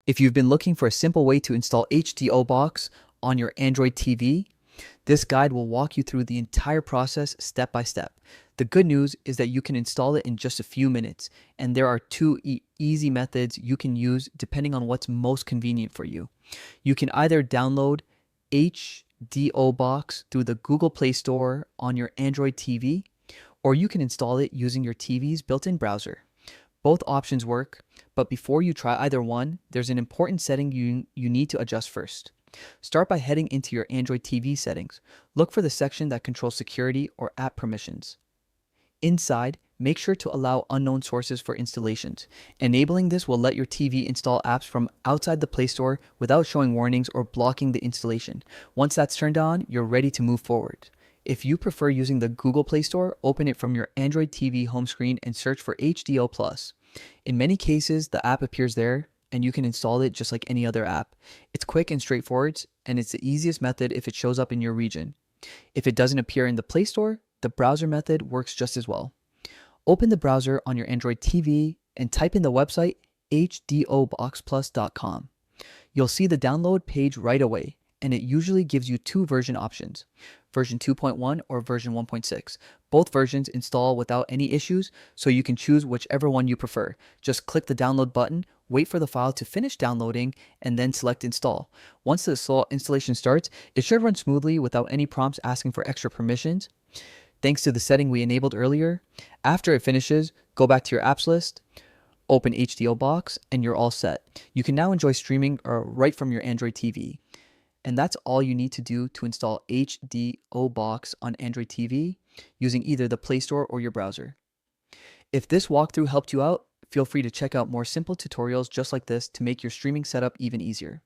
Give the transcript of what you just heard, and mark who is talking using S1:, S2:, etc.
S1: If you've been looking for a simple way to install HDO Box on your Android TV, this guide will walk you through the entire process step by step. The good news is that you can install it in just a few minutes, and there are two easy methods you can use depending on what's most convenient for you. You can either download HDO Box through the Google Play Store on your Android TV, or you can install it using your TV's built-in browser. Both options work, but before you try either one, there's an important setting you need to adjust first. Start by heading into your Android TV settings. Look for the section that controls security or app permissions. Inside, make sure to allow unknown sources for installations. Enabling this will let your TV install apps from outside the Play Store without showing warnings or blocking the installation. Once that's turned on, you're ready to move forward. If you prefer using the Google Play Store, open it from your Android TV home screen and search for HDO Plus. In many cases, the app appears there and you can install it just like any other app. It's quick and straightforward, and it's the easiest method if it shows up in your region. If it doesn't appear in the Play Store, the browser method works just as well. Open the browser on your Android TV and type in the website hdobxplus.com. You'll see the download page right away, and it usually gives you two version options, version 2.1 or version 1.6. Both versions install without any issues, so you can choose whichever one you prefer. Just click the download button, wait for the file to finish downloading, and then select install. Once the installation starts, it should run smoothly without any prompts asking for extra permissions, thanks to the setting we enabled earlier. After it finishes, go back to your apps list, open HDO Box, and you're all set. You can now enjoy streaming right from your Android TV. And that's all you need to do to install HDO Box on Android TV using either the Play Store or your browser. If this walkthrough helped you out, feel free to check out more simple tutorials just like this to make your streaming setup even easier.